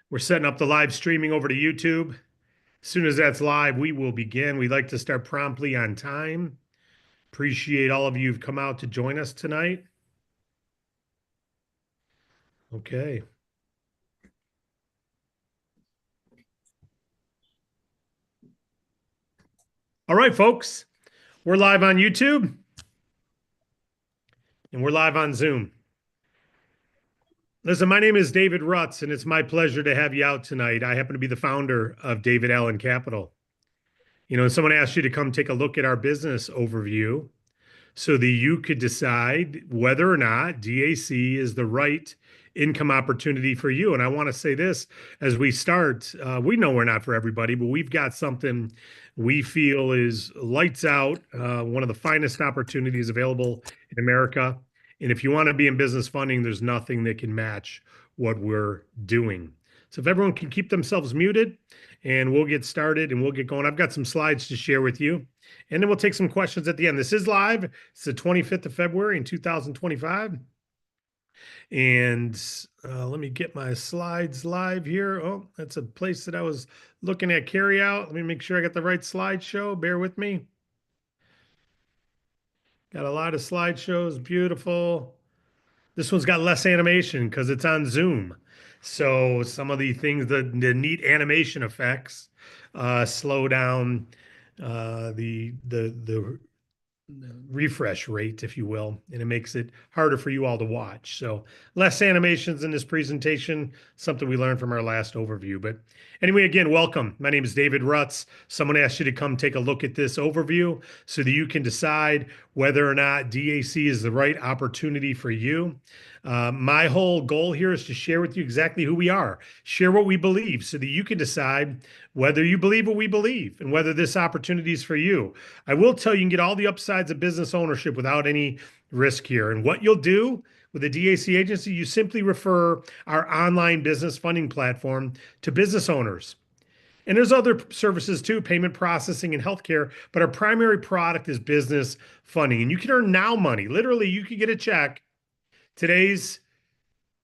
We're setting up the live streaming over to YouTube. As soon as that's live, we will begin. We'd like to start promptly on time. Appreciate all of you who've come out to join us tonight. Okay. All right, folks. We're live on YouTube and we're live on Zoom. Listen, my name is David Rutz, and it's my pleasure to have you out tonight. I happen to be the founder of David Allen Capital. Someone asked you to come take a look at our business overview so that you could decide whether or not DAC is the right income opportunity for you. And I want to say this as we start, we know we're not for everybody, but we've got something we feel is lights out, one of the finest opportunities available in America. And if you want to be in business funding, there's nothing that can match what we're doing. So if everyone can keep themselves muted, and we'll get started and we'll get going. I've got some slides to share with you, and then we'll take some questions at the end. This is live. It's the 25th of February in 2025. And let me get my slides live here. Oh, that's a place that I was looking at carry out. Let me make sure I got the right slideshow. Bear with me. Got a lot of slideshows. Beautiful. This one's got less animation because it's on Zoom. So some of the things, the neat animation effects, slow down the refresh rate, if you will, and it makes it harder for you all to watch. So less animations in this presentation, something we learned from our last overview. But anyway, again, welcome. My name is David Rutz. Someone asked you to come take a look at this overview so that you can decide whether or not DAC is the right opportunity for you. My whole goal here is to share with you exactly who we are, share what we believe so that you can decide whether you believe what we believe and whether this opportunity is for you. I will tell you, you can get all the upsides of business ownership without any risk here. And what you'll do with a DAC agency, you simply refer our online business funding platform to business owners. And there's other services too, payment processing and healthcare, but our primary product is business funding. And you can earn now money. Literally, you could get a check. Today's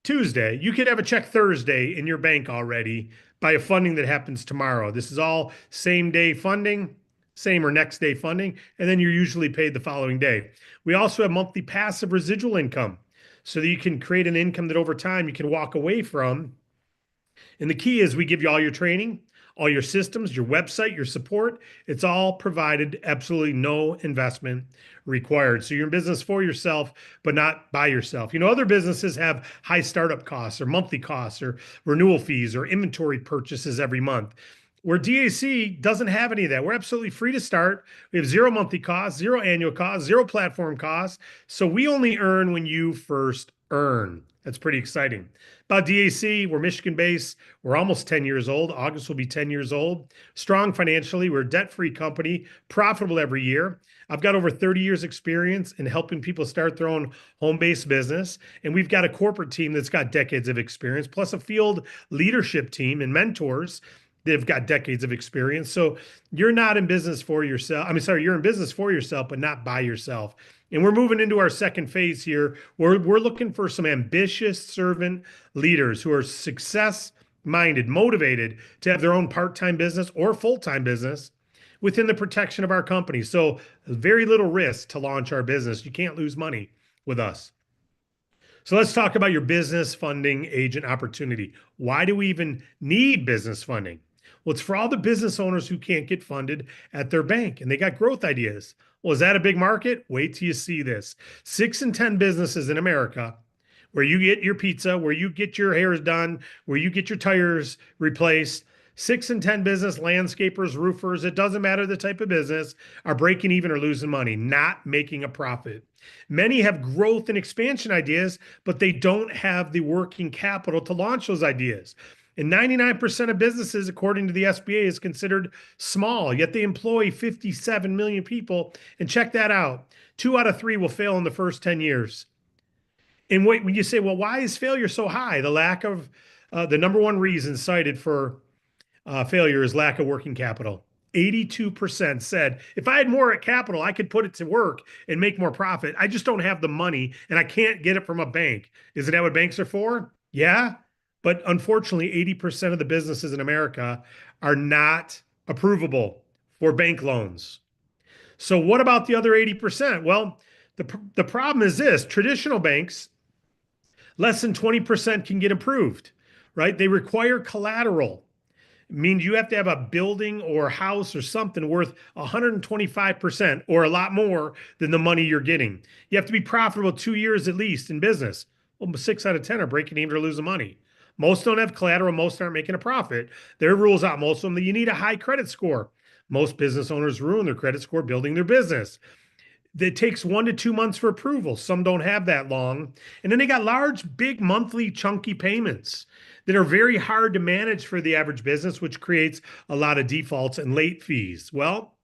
Tuesday. You could have a check Thursday in your bank already by a funding that happens tomorrow. This is all same day funding, same or next day funding, and then you're usually paid the following day. We also have monthly passive residual income so that you can create an income that over time you can walk away from. And the key is we give you all your training, all your systems, your website, your support. It's all provided, absolutely no investment required. So you're in business for yourself, but not by yourself. Other businesses have high startup costs or monthly costs or renewal fees or inventory purchases every month. Where DAC doesn't have any of that. We're absolutely free to start. We have zero monthly costs, zero annual costs, zero platform costs. So we only earn when you first earn. That's pretty exciting. About DAC, we're Michigan based. We're almost 10 years old. August will be 10 years old. Strong financially. We're a debt-free company, profitable every year. I've got over 30 years experience in helping people start their own home-based business. And we've got a corporate team that's got decades of experience, plus a field leadership team and mentors. They've got decades of experience. So you're not in business for yourself. You're in business for yourself, but not by yourself. And we're moving into our second phase here. We're looking for some ambitious servant leaders who are success-minded, motivated to have their own part-time business or full-time business within the protection of our company. So very little risk to launch our business. You can't lose money with us. So let's talk about your business funding agent opportunity. Why do we even need business funding? Well, it's for all the business owners who can't get funded at their bank and they got growth ideas. Well, is that a big market? Wait till you see this. 6 in 10 businesses in America where you get your pizza, where you get your hair done, where you get your tires replaced, 6 in 10 business, landscapers, roofers, it doesn't matter the type of business, are breaking even or losing money, not making a profit. Many have growth and expansion ideas, but they don't have the working capital to launch those ideas. And 99% of businesses, according to the SBA, is considered small, yet they employ 57 million people. And check that out. 2 out of 3 will fail in the first 10 years. And when you say, well, why is failure so high? The number one reason cited for failure is lack of working capital. 82% said, if I had more capital, I could put it to work and make more profit. I just don't have the money and I can't get it from a bank. Isn't that what banks are for? Yeah. But unfortunately, 80% of the businesses in America are not approvable for bank loans. So what about the other 80%? Well, the problem is this: traditional banks, less than 20% can get approved, right? They require collateral. It means you have to have a building or house or something worth 125% or a lot more than the money you're getting. You have to be profitable 2 years at least in business. Well, 6 out of 10 are breaking even or losing money. Most don't have collateral. Most aren't making a profit. There are rules out most of them that you need a high credit score. Most business owners ruin their credit score building their business. It takes 1 to 2 months for approval. Some don't have that long. And then they got large, big monthly chunky payments that are very hard to manage for the average business, which creates a lot of defaults and late fees. Well,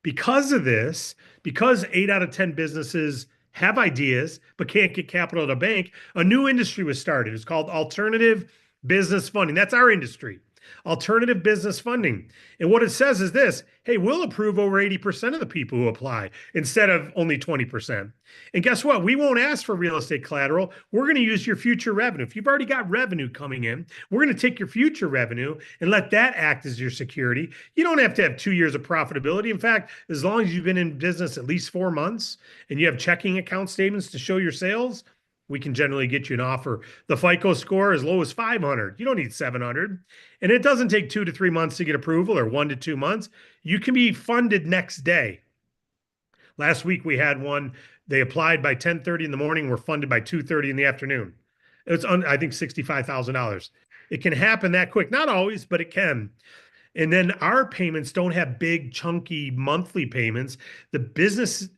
because of this, because 8 out of 10 businesses have ideas but can't get capital at a bank, a new industry was started. It's called alternative business funding. That's our industry. Alternative business funding. And what it says is this: hey, we'll approve over 80% of the people who apply instead of only 20%. And guess what? We won't ask for real estate collateral. We're going to use your future revenue. If you've already got revenue coming in, we're going to take your future revenue and let that act as your security. You don't have to have 2 years of profitability. In fact, as long as you've been in business at least 4 months and you have checking account statements to show your sales, we can generally get you an offer. The FICO score as low as 500. You don't need 700. And it doesn't take 2 to 3 months to get approval, or 1 to 2 months. You can be funded next day. Last week we had one. They applied by 10:30 in the morning. We're funded by 2:30 in the afternoon. It's I think $65,000. It can happen that quick. Not always, but it can. And then our payments don't have big, chunky monthly payments. The business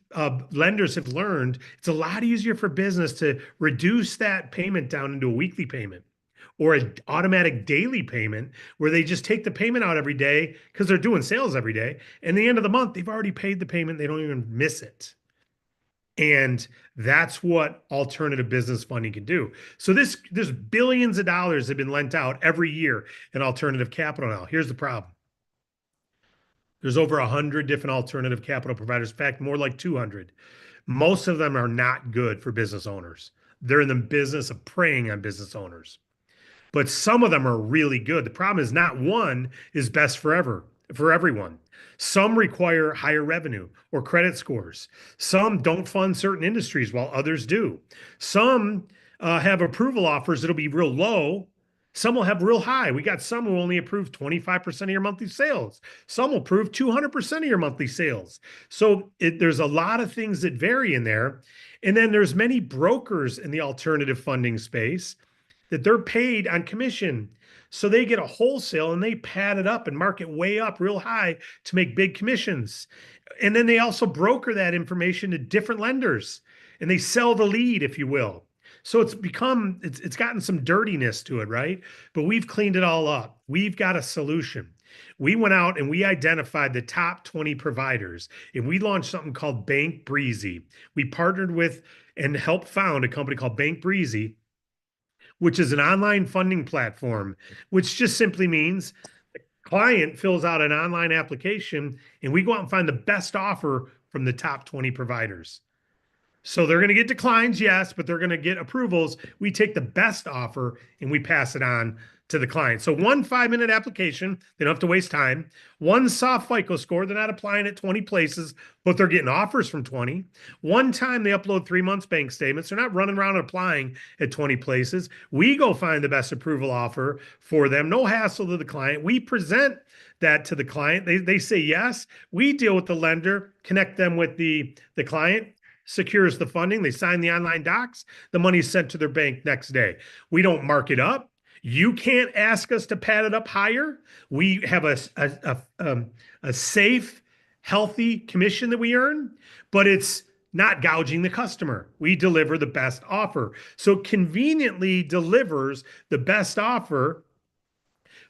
lenders have learned it's a lot easier for business to reduce that payment down into a weekly payment or an automatic daily payment where they just take the payment out every day because they're doing sales every day. And at the end of the month, they've already paid the payment. They don't even miss it. And that's what alternative business funding can do. So there's billions of dollars have been lent out every year in alternative capital now. Here's the problem. There's over 100 different alternative capital providers. In fact, more like 200. Most of them are not good for business owners. They're in the business of preying on business owners. But some of them are really good. The problem is not one is best for everyone. Some require higher revenue or credit scores. Some don't fund certain industries while others do. Some have approval offers that'll be real low. Some will have real high. We got some who only approve 25% of your monthly sales. Some will approve 200% of your monthly sales. So there's a lot of things that vary in there. And then there's many brokers in the alternative funding space that they're paid on commission. So they get a wholesale and they pad it up and mark it way up real high to make big commissions. And then they also broker that information to different lenders and they sell the lead, if you will. So it's gotten some dirtiness to it, right? But we've cleaned it all up. We've got a solution. We went out and we identified the top 20 providers and we launched something called Bank Breezy. We partnered with and helped found a company called Bank Breezy, which is an online funding platform, which just simply means the client fills out an online application and we go out and find the best offer from the top 20 providers. So they're going to get declines, yes, but they're going to get approvals. We take the best offer and we pass it on to the client. So 1 5-minute application, they don't have to waste time. 1 soft FICO score, they're not applying at 20 places, but they're getting offers from 20. 1 time they upload 3 months bank statements. They're not running around applying at 20 places. We go find the best approval offer for them. No hassle to the client. We present that to the client. They say yes. We deal with the lender, connect them with the client, secures the funding. They sign the online docs. The money's sent to their bank next day. We don't mark it up. You can't ask us to pad it up higher. We have a safe, healthy commission that we earn, but it's not gouging the customer. We deliver the best offer. So it conveniently delivers the best offer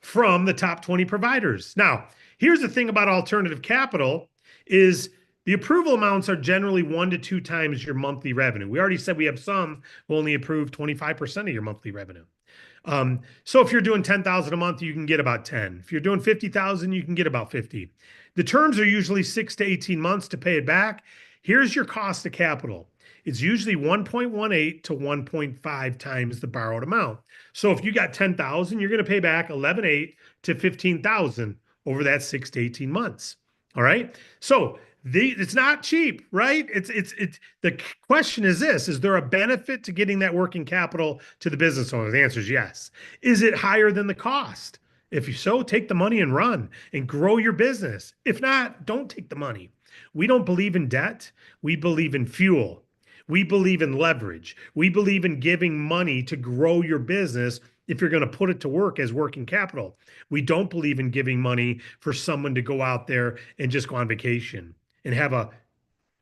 from the top 20 providers. Now, here's the thing about alternative capital is the approval amounts are generally 1 to 2 times your monthly revenue. We already said we have some who only approve 25% of your monthly revenue. So if you're doing 10,000 a month, you can get about 10. If you're doing 50,000, you can get about 50. The terms are usually 6 to 18 months to pay it back. Here's your cost of capital. it's usually 1.18 to 1.5 times the borrowed amount. So if you got 10,000, you're going to pay back 11.8 to 15,000 over that 6 to 18 months. All right. So it's not cheap, right? It's the question is this: is there a benefit to getting that working capital to the business owner? The answer is yes. Is it higher than the cost? If you so, take the money and run and grow your business. If not, don't take the money. We don't believe in debt. We believe in fuel. We believe in leverage. We believe in giving money to grow your business if you're going to put it to work as working capital. We don't believe in giving money for someone to go out there and just go on vacation and have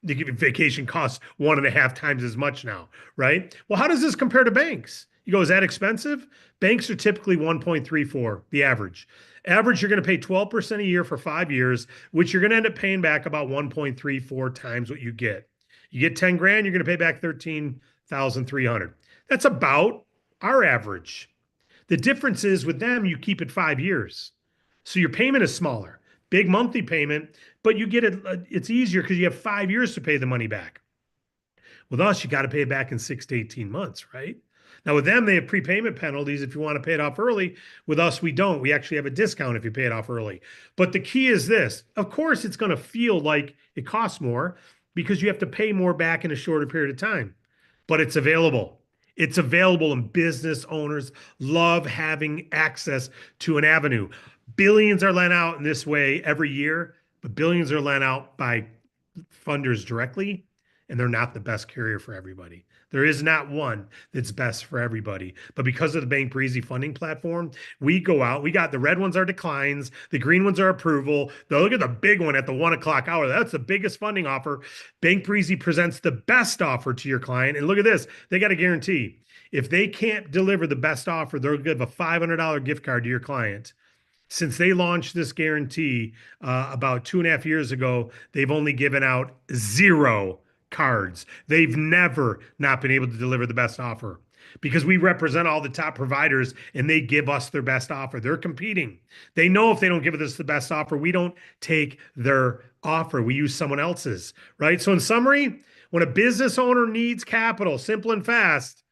the vacation costs 1.5 times as much now, right? Well, how does this compare to banks? You go, is that expensive? Banks are typically 1.34, the average. Average, you're going to pay 12% a year for 5 years, which you're going to end up paying back about 1.34 times what you get. You get 10 grand, you're going to pay back 13,300. That's about our average. The difference is with them, you keep it 5 years. So your payment is smaller, big monthly payment, but you get it, it's easier because you have 5 years to pay the money back. With us, you got to pay it back in 6 to 18 months, right? Now with them, they have prepayment penalties if you want to pay it off early. With us, we don't. We actually have a discount if you pay it off early. But the key is this. Of course, it's going to feel like it costs more because you have to pay more back in a shorter period of time, but it's available. It's available, and business owners love having access to an avenue. Billions are lent out in this way every year, but billions are lent out by funders directly, and they're not the best carrier for everybody. There is not one that's best for everybody. But because of the Bank Breezy funding platform, we go out, we got the red ones are declines, the green ones are approval. Now look at the big one at the 1 o'clock hour. That's the biggest funding offer. Bank Breezy presents the best offer to your client. And look at this, they got a guarantee. If they can't deliver the best offer, they'll give a $500 gift card to your client. Since they launched this guarantee about 2.5 years ago, they've only given out 0 cards. They've never not been able to deliver the best offer because we represent all the top providers and they give us their best offer. They're competing. They know if they don't give us the best offer, we don't take their offer. We use someone else's, right? So in summary, when a business owner needs capital, simple and fast,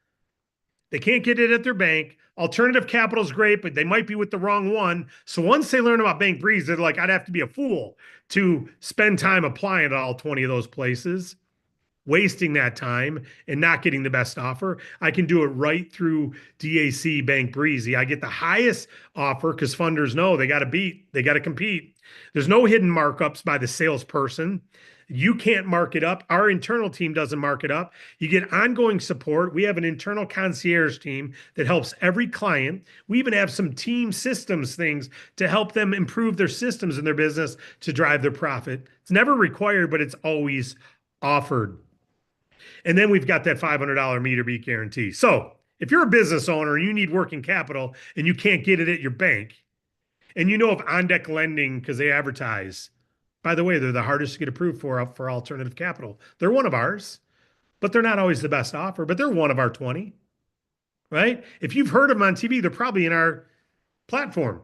they can't get it at their bank. Alternative capital is great, but they might be with the wrong one. So once they learn about Bank Breeze, they're like, I'd have to be a fool to spend time applying at all 20 of those places, wasting that time and not getting the best offer. I can do it right through DAC Bank Breezy. I get the highest offer because funders know they got to beat, they got to compete. There's no hidden markups by the salesperson. You can't mark it up. Our internal team doesn't mark it up. You get ongoing support. We have an internal concierge team that helps every client. We even have some team systems things to help them improve their systems in their business to drive their profit. It's never required, but it's always offered. And then we've got that $500 meter beat guarantee. So if you're a business owner and you need working capital and you can't get it at your bank, and you know of On Deck Lending because they advertise, by the way, they're the hardest to get approved for alternative capital. They're one of ours, but they're not always the best offer, but they're one of our 20, right? If you've heard of them on TV, they're probably in our platform.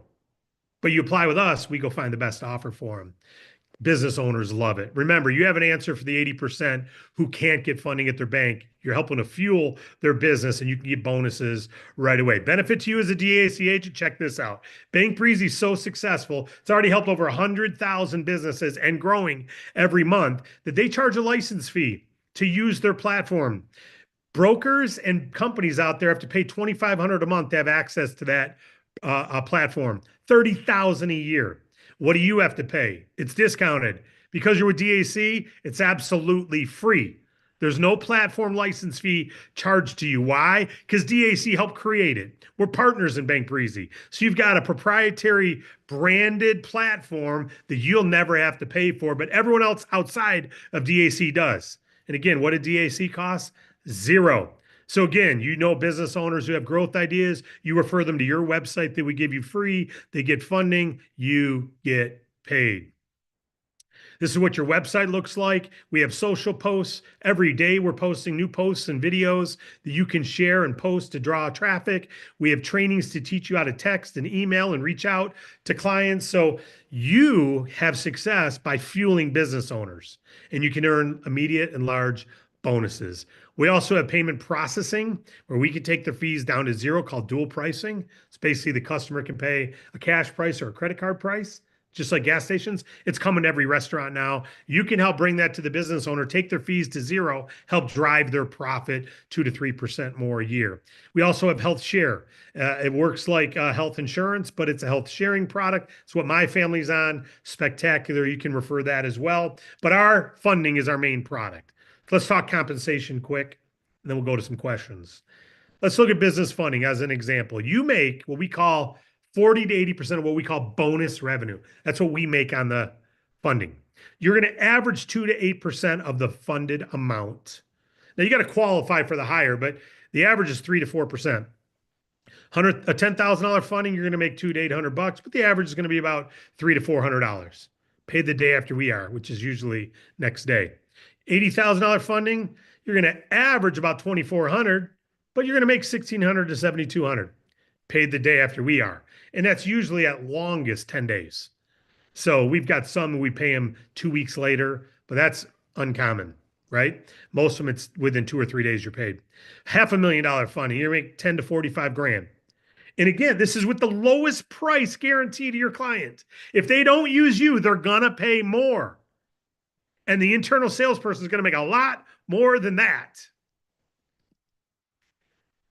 But you apply with us, we go find the best offer for them. Business owners love it. Remember, you have an answer for the 80% who can't get funding at their bank. You're helping to fuel their business and you can get bonuses right away. Benefit to you as a DAC agent, check this out. Bank Breezy is so successful, it's already helped over 100,000 businesses and growing every month that they charge a license fee to use their platform. Brokers and companies out there have to pay $2,500 a month to have access to that platform, $30,000 a year. What do you have to pay? It's discounted. Because you're with DAC, it's absolutely free. There's no platform license fee charged to you. Why? Because DAC helped create it. We're partners in Bank Breezy. So you've got a proprietary branded platform that you'll never have to pay for, but everyone else outside of DAC does. And again, what did DAC cost? 0. So again, you know business owners who have growth ideas, you refer them to your website that we give you free, they get funding, you get paid. This is what your website looks like. We have social posts. Every day we're posting new posts and videos that you can share and post to draw traffic. We have trainings to teach you how to text and email and reach out to clients. So you have success by fueling business owners, and you can earn immediate and large bonuses. We also have payment processing where we can take the fees down to zero, called dual pricing. It's basically the customer can pay a cash price or a credit card price, just like gas stations. It's coming to every restaurant now. You can help bring that to the business owner, take their fees to zero, help drive their profit 2 to 3% more a year. We also have health share. It works like health insurance, but it's a health sharing product. It's what my family's on. Spectacular. You can refer that as well. But our funding is our main product. Let's talk compensation quick, and then we'll go to some questions. Let's look at business funding as an example. You make what we call 40 to 80% of what we call bonus revenue. That's what we make on the funding. You're going to average 2 to 8% of the funded amount. Now you got to qualify for the higher, but the average is 3 to 4%. A $10,000 funding, you're going to make $200 to $800, but the average is going to be about $300 to $400. Paid the day after we are, which is usually next day. $80,000 funding, you're going to average about $2,400, but you're going to make $1,600 to $7,200. Paid the day after we are. And that's usually at longest 10 days. So we've got some we pay them 2 weeks later, but that's uncommon, right? Most of them, it's within 2 or 3 days you're paid. $500,000 funding, you make 10 to 45 grand. And again, this is with the lowest price guarantee to your client. If they don't use you, they're gonna pay more. And the internal salesperson is gonna make a lot more than that.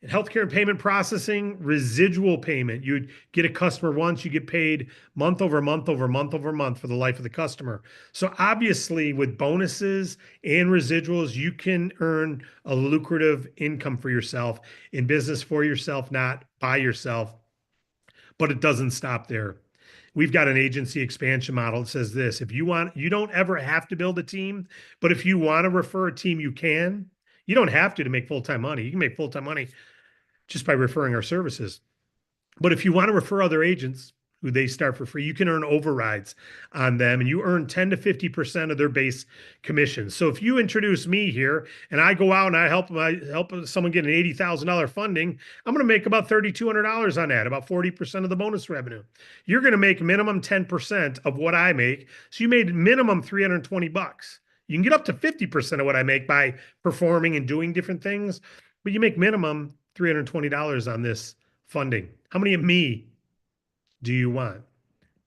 In healthcare and payment processing, residual payment. You'd get a customer once, you get paid month over month over month over month for the life of the customer. So obviously with bonuses and residuals, you can earn a lucrative income for yourself in business for yourself, not by yourself. But it doesn't stop there. We've got an agency expansion model that says this: if you want, you don't ever have to build a team, but if you want to refer a team, you can. You don't have to make full-time money. You can make full-time money just by referring our services. But if you want to refer other agents who they start for free, you can earn overrides on them, and you earn 10 to 50% of their base commission. So if you introduce me here and I go out and I help someone get an $80,000 funding, I'm going to make about $3,200 on that, about 40% of the bonus revenue. You're going to make minimum 10% of what I make. So you made minimum $320. You can get up to 50% of what I make by performing and doing different things, but you make minimum $320 on this funding. How many of me do you want?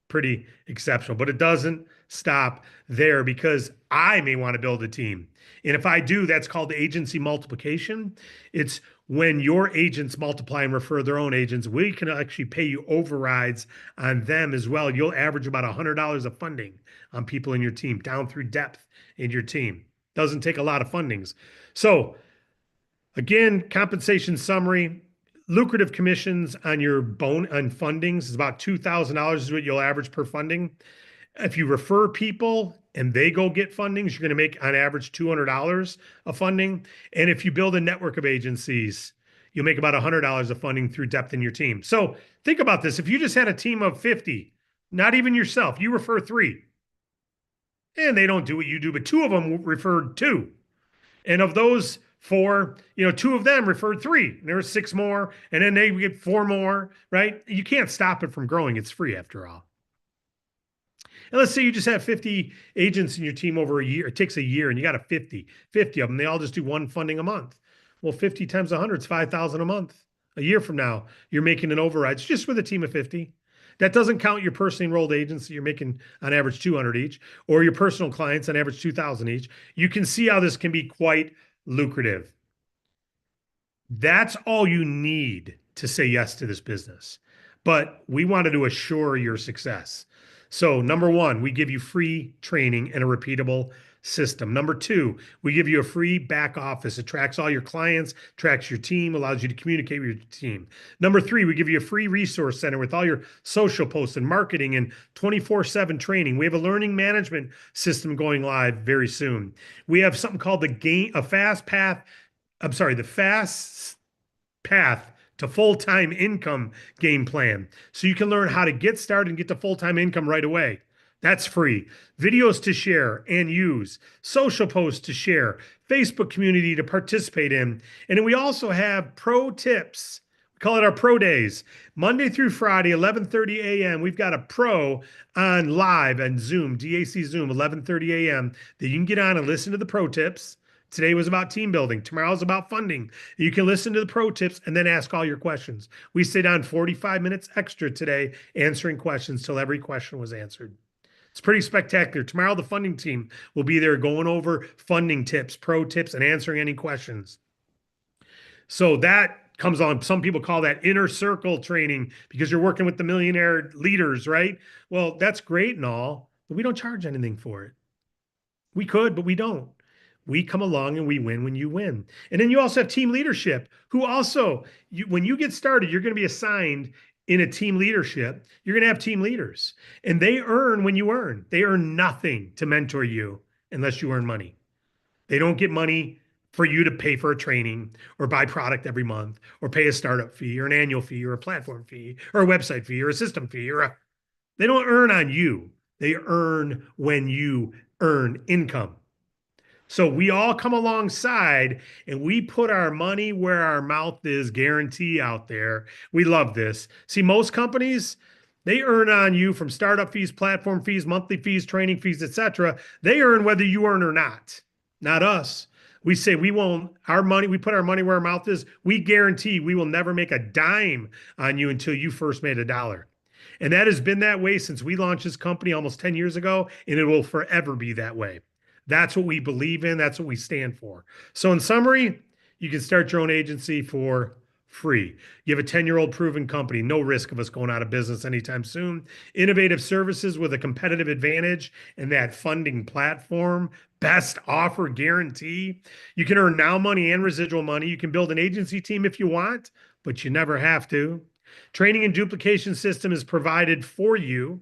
Pretty exceptional, but it doesn't stop there, because I may want to build a team. And if I do, that's called agency multiplication. It's when your agents multiply and refer their own agents, we can actually pay you overrides on them as well. You'll average about $100 of funding on people in your team, down through depth in your team. Doesn't take a lot of fundings. So again, compensation summary: lucrative commissions on your on fundings is about $2,000 is what you'll average per funding. If you refer people and they go get fundings, you're going to make on average $200 of funding. And if you build a network of agencies, you'll make about $100 of funding through depth in your team. So think about this. If you just had a team of 50, not even yourself, you refer 3, and they don't do what you do, but 2 of them referred 2. And of those 4, 2 of them referred 3, and there were 6 more, and then they get 4 more, right? You can't stop it from growing. It's free after all. And let's say you just have 50 agents in your team over a year. It takes a year, and you got 50 of them. They all just do one funding a month. Well, 50 times 100 is $5,000 a month. A year from now, you're making an override. It's just with a team of 50. That doesn't count your personally enrolled agents that you're making on average 200 each, or your personal clients on average 2,000 each. You can see how this can be quite lucrative. That's all you need to say yes to this business. But we wanted to assure your success. So number 1, we give you free training and a repeatable system. Number 2, we give you a free back office. It tracks all your clients, tracks your team, allows you to communicate with your team. Number 3, we give you a free resource center with all your social posts and marketing and 24/7 training. We have a learning management system going live very soon. The fast path to full-time income game plan. So you can learn how to get started and get to full-time income right away. That's free. Videos to share and use, social posts to share, Facebook community to participate in. And then we also have pro tips. We call it our pro days. Monday through Friday, 11:30 a.m. We've got a pro on live and Zoom, DAC Zoom, 11:30 a.m. that you can get on and listen to the pro tips. Today was about team building. Tomorrow's about funding. You can listen to the pro tips and then ask all your questions. We stayed on 45 minutes extra today answering questions till every question was answered. It's pretty spectacular. Tomorrow, the funding team will be there going over funding tips, pro tips, and answering any questions. So that comes on. Some people call that inner circle training because you're working with the millionaire leaders, right? Well, that's great and all, but we don't charge anything for it. We could, but we don't. We come along and we win when you win. And then you also have team leadership, who also, when you get started, you're going to be assigned in a team leadership. You're going to have team leaders, and they earn when you earn. They earn nothing to mentor you unless you earn money. They don't get money for you to pay for a training or buy product every month or pay a startup fee or an annual fee or a platform fee or a website fee or a system fee they don't earn on you. They earn when you earn income. So we all come alongside and we put our money where our mouth is guarantee out there. We love this. See, most companies, they earn on you from startup fees, platform fees, monthly fees, training fees, etc. They earn whether you earn or not us. We say we won't, our money, we put our money where our mouth is. We guarantee we will never make a dime on you until you first made a dollar. And that has been that way since we launched this company almost 10 years ago, and it will forever be that way. That's what we believe in. That's what we stand for. So in summary, you can start your own agency for free. You have a 10-year-old proven company, no risk of us going out of business anytime soon. Innovative services with a competitive advantage and that funding platform, best offer guarantee. You can earn now money and residual money. You can build an agency team if you want, but you never have to. Training and duplication system is provided for you.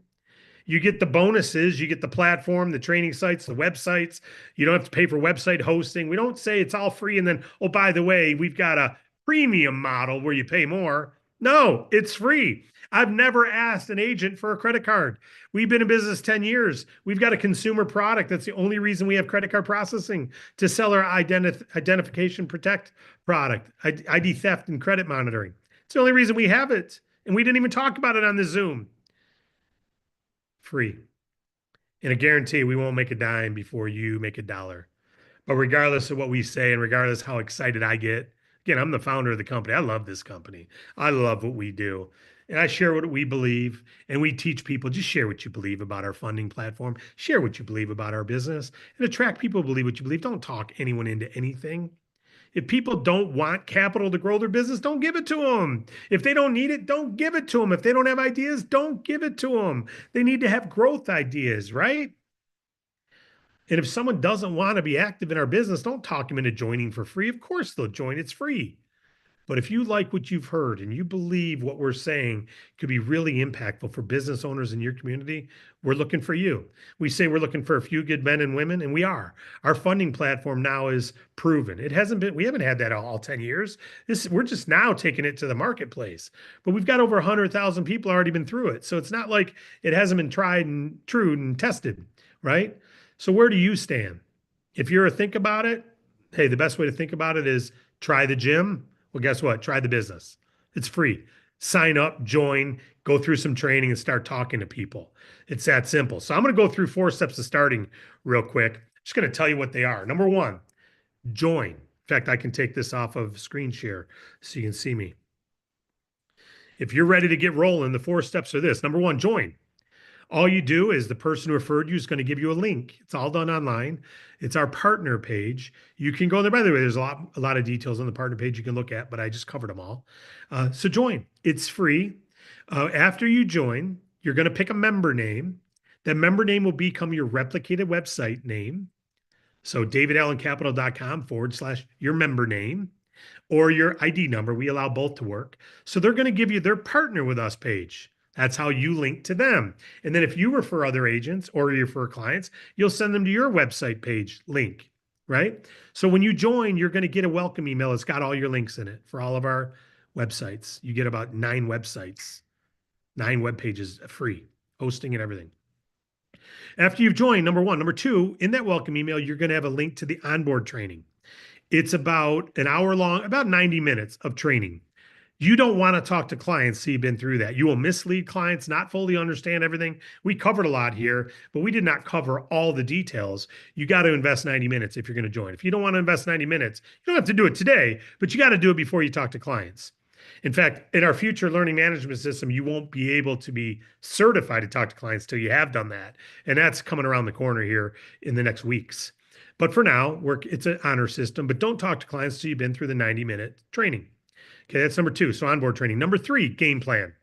You get the bonuses, you get the platform, the training sites, the websites. You don't have to pay for website hosting. We don't say it's all free and then, oh, by the way, we've got a premium model where you pay more. No, it's free. I've never asked an agent for a credit card. We've been in business 10 years. We've got a consumer product. That's the only reason we have credit card processing, to sell our identification protect product, ID theft and credit monitoring. It's the only reason we have it. And we didn't even talk about it on the Zoom. Free. And a guarantee we won't make a dime before you make a dollar. But regardless of what we say and regardless how excited I get, again, I'm the founder of the company. I love this company. I love what we do. And I share what we believe, and we teach people, just share what you believe about our funding platform. Share what you believe about our business and attract people who believe what you believe. Don't talk anyone into anything. If people don't want capital to grow their business, don't give it to them. If they don't need it, don't give it to them. If they don't have ideas, don't give it to them. They need to have growth ideas, right? And if someone doesn't want to be active in our business, don't talk them into joining for free. Of course they'll join. It's free. But if you like what you've heard and you believe what we're saying could be really impactful for business owners in your community, we're looking for you. We say we're looking for a few good men and women, and we are. Our funding platform now is proven. It hasn't been, we haven't had that all 10 years. We're just now taking it to the marketplace. But we've got over 100,000 people already been through it. So it's not like it hasn't been tried and true and tested, right? So where do you stand? If you're a think about it, hey, the best way to think about it is try the gym. Well, guess what? Try the business. It's free. Sign up, join, go through some training and start talking to people. It's that simple. So I'm going to go through 4 steps to starting real quick. Just going to tell you what they are. Number 1, join. In fact, I can take this off of screen share so you can see me. If you're ready to get rolling, the 4 steps are this. Number 1, join. All you do is the person who referred you is going to give you a link. It's all done online. It's our partner page. You can go there. By the way, there's a lot of details on the partner page you can look at, but I just covered them all. So join. It's free. After you join, you're going to pick a member name. That member name will become your replicated website name. So davidallencapital.com/your member name or your ID number. We allow both to work. So they're going to give you their partner with us page. That's how you link to them. And then if you refer other agents or you refer clients, you'll send them to your website page link, right? So when you join, you're going to get a welcome email. It's got all your links in it for all of our websites. You get about 9 websites, 9 web pages free, hosting and everything. After you've joined, number 1. Number 2, in that welcome email, you're going to have a link to the onboard training. It's about an hour long, about 90 minutes of training. You don't want to talk to clients so you've been through that. You will mislead clients, not fully understand everything. We covered a lot here, but we did not cover all the details. You got to invest 90 minutes if you're going to join. If you don't want to invest 90 minutes, you don't have to do it today, but you got to do it before you talk to clients. In fact, in our future learning management system, you won't be able to be certified to talk to clients till you have done that. And that's coming around the corner here in the next weeks. But for now, it's an honor system, but don't talk to clients till you've been through the 90-minute training. Okay, that's number 2. So onboard training. Number 3, game plan.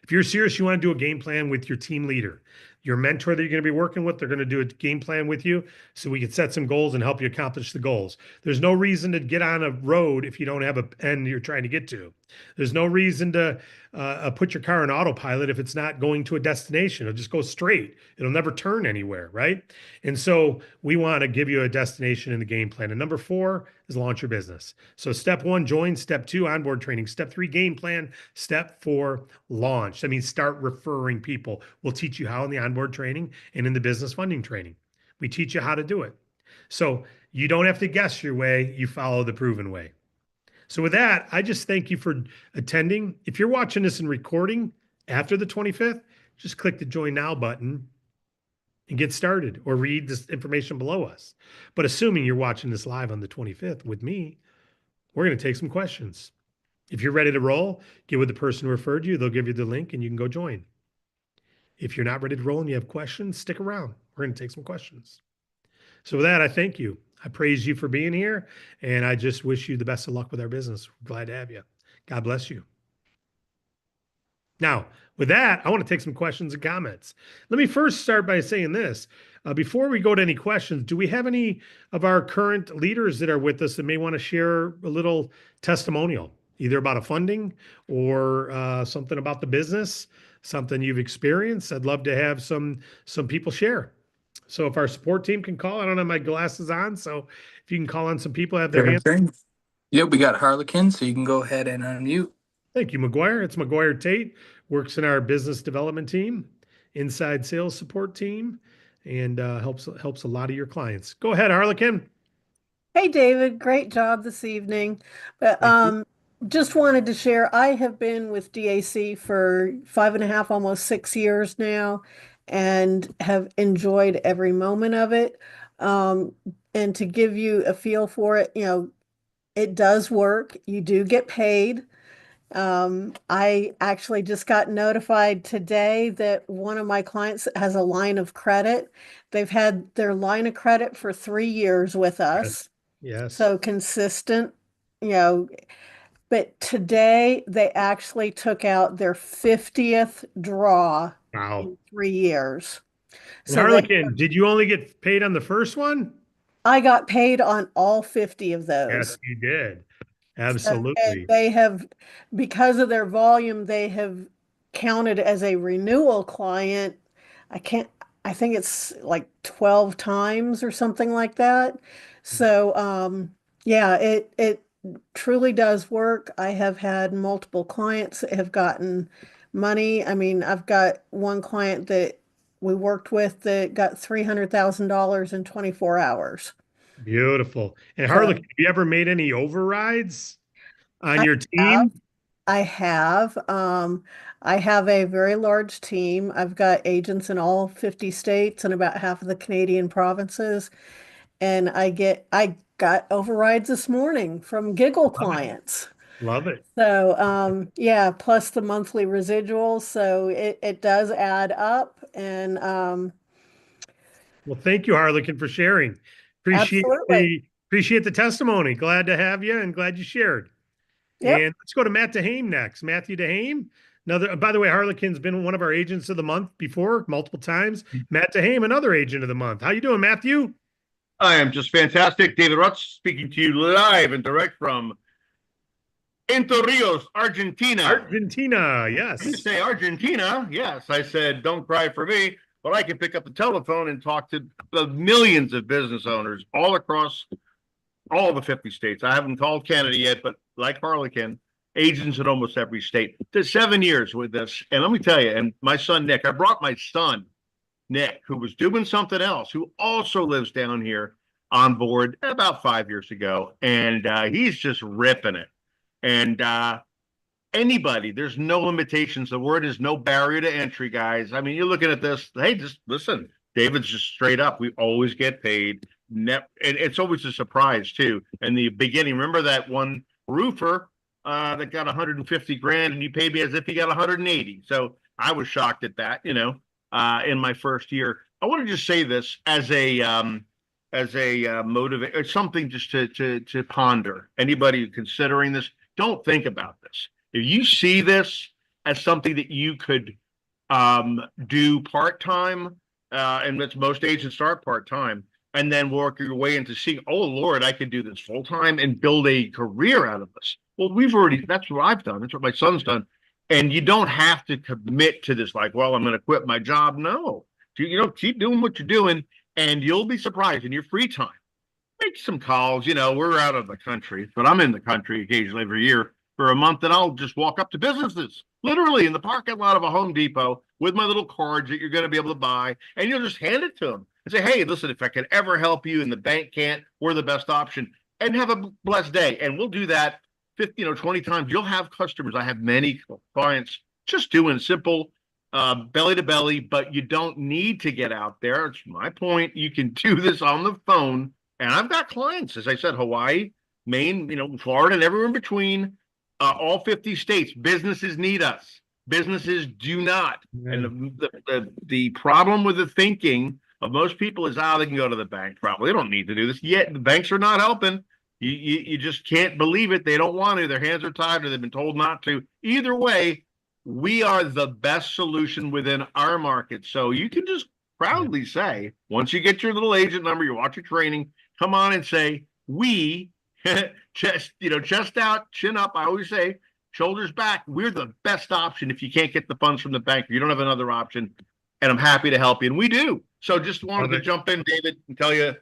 If you're serious, you want to do a game plan with your team leader, your mentor that you're going to be working with, they're going to do a game plan with you so we can set some goals and help you accomplish the goals. There's no reason to get on a road if you don't have an end you're trying to get to. There's no reason to put your car in autopilot if it's not going to a destination. It'll just go straight. It'll never turn anywhere, right? And so we want to give you a destination in the game plan. And number 4 is launch your business. So step 1, join. Step 2, onboard training. Step 3, game plan. Step 4, launch. That means start referring people. We'll teach you how in the onboard training and in the business funding training. We teach you how to do it. So you don't have to guess your way. You follow the proven way. So with that, I just thank you for attending. If you're watching this in recording after the 25th, just click the join now button and get started, or read this information below us. But assuming you're watching this live on the 25th with me, we're going to take some questions. If you're ready to roll, get with the person who referred you. They'll give you the link and you can go join. If you're not ready to roll and you have questions, stick around. We're going to take some questions. So with that, I thank you. I praise you for being here, and I just wish you the best of luck with our business. We're glad to have you. God bless you. Now, with that, I want to take some questions and comments. Let me first start by saying this. Before we go to any questions, do we have any of our current leaders that are with us that may want to share a little testimonial, either about a funding or something about the business, something you've experienced? I'd love to have some people share. So if our support team can call, I don't have my glasses on, so if you can call on some people, have their hands. Yep, we got Harlequin, so you can go ahead and unmute. Thank you, McGuire. It's McGuire Tate, works in our business development team, inside sales support team, and helps a lot of your clients. Go ahead, Harlequin. Hey, David, great job this evening. But just wanted to share, I have been with DAC for 5.5, almost 6 years now, and have enjoyed every moment of it. And to give you a feel for it, it does work. You do get paid. I actually just got notified today that one of my clients has a line of credit. They've had their line of credit for 3 years with us. Yes. So consistent, but today they actually took out their 50th draw in 3 years. So Harlequin, did you only get paid on the first one? I got paid on all 50 of those. Yes, you did. Absolutely. And they have, because of their volume, they have counted as a renewal client. I think it's like 12 times or something like that. So, yeah, it truly does work. I have had multiple clients that have gotten money. I mean, I've got one client that we worked with that got $300,000 in 24 hours. Beautiful. And Harlequin, have you ever made any overrides on your team? I have. I have a very large team. I've got agents in all 50 states and about half of the Canadian provinces. And I got overrides this morning from Giggle clients. Love it. So, yeah, plus the monthly residuals. So it does add up. And well, thank you, Harlequin, for sharing. Appreciate the testimony. Glad to have you and glad you shared. Yep. And let's go to Matt DeHame next. Matthew DeHame. By the way, Harlequin's been one of our agents of the month before, multiple times. Matt DeHame, another agent of the month. How you doing, Matthew? I am just fantastic. David Rutz speaking to you live and direct from Entre Rios, Argentina. Argentina, yes. You say Argentina, yes. I said, don't cry for me, but I can pick up the telephone and talk to the millions of business owners all across all the 50 states. I haven't called Canada yet, but like Harlequin, agents in almost every state. Did 7 years with this. And let me tell you, and my son, Nick, I brought my son, Nick, who was doing something else, who also lives down here, on board about 5 years ago. And he's just ripping it. And anybody. There's no limitations. The word is no barrier to entry, guys. I mean, you're looking at this. Hey, just listen. David's just straight up. We always get paid. And it's always a surprise too. In the beginning, remember that one roofer that got 150 grand, and you paid me as if he got 180. So I was shocked at that. In my first year. I want to just say this as a motivate or something just to ponder. Anybody considering this, don't think about this. If you see this as something that you could do part-time, and that's most agents start part-time, and then work your way into seeing, oh Lord, I could do this full-time and build a career out of this. Well, that's what I've done. That's what my son's done. And you don't have to commit to this, like, well, I'm going to quit my job. No, keep doing what you're doing, and you'll be surprised in your free time. Make some calls. We're out of the country, but I'm in the country occasionally every year for a month, and I'll just walk up to businesses, literally in the parking lot of a Home Depot with my little cards that you're going to be able to buy, and you'll just hand it to them and say, hey, listen, if I can ever help you and the bank can't, we're the best option, and have a blessed day. And we'll do that 50, 20 times. You'll have customers. I have many clients just doing simple belly to belly, but you don't need to get out there. It's my point. You can do this on the phone. And I've got clients, as I said, Hawaii, Maine, Florida, and everywhere in between, all 50 states. Businesses need us. Businesses do not. Yeah. And the problem with the thinking of most people is, they can go to the bank. Probably they don't need to do this. Yet the banks are not helping. You just can't believe it. They don't want to. Their hands are tied, or they've been told not to. Either way, we are the best solution within our market. So you can just proudly say, once you get your little agent number, you watch your training, come on and say, we, chest out, chin up. I always say, shoulders back. We're the best option if you can't get the funds from the bank, or you don't have another option. And I'm happy to help you. And we do. So just wanted to jump in, David, and tell you,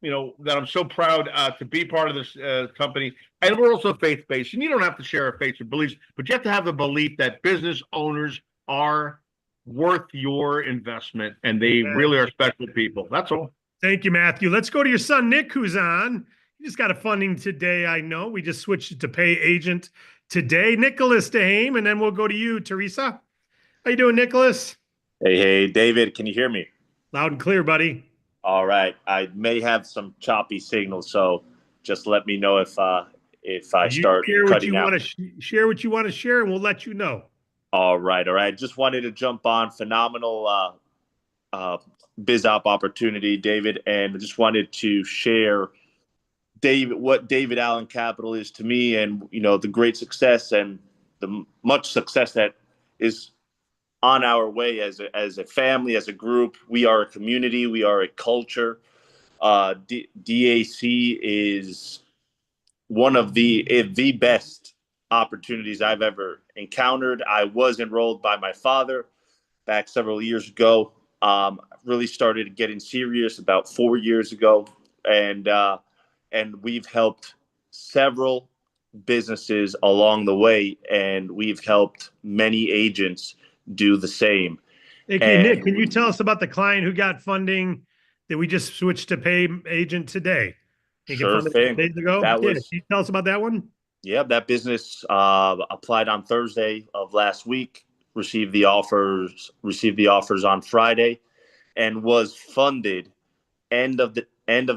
that I'm so proud to be part of this company. And we're also faith-based. And you don't have to share our faith or beliefs, but you have to have the belief that business owners are worth your investment, and they really are special people. That's all. Thank you, Matthew. Let's go to your son, Nick, who's on. He just got a funding today, I know. We just switched it to pay agent today. Nicholas Dehame, and then we'll go to you, Teresa. How you doing, Nicholas? Hey, David, can you hear me? Loud and clear, buddy. All right. I may have some choppy signal, so just let me know if I start cutting out. Share what you want to share, and we'll let you know. All right. Just wanted to jump on. Phenomenal biz op opportunity, David, and I just wanted to share what David Allen Capital is to me, and the great success and the much success that is on our way as a family, as a group. We are a community. We are a culture. DAC is one of the best opportunities I've ever encountered. I was enrolled by my father back several years ago. Really started getting serious about 4 years ago, and we've helped several businesses along the way, and we've helped many agents do the same. Hey, Nick, can you tell us about the client who got funding that we just switched to pay agent today? Sure thing. Days ago? Can you tell us about that one? Yeah, that business applied on Thursday of last week, received the offers on Friday, and was funded end of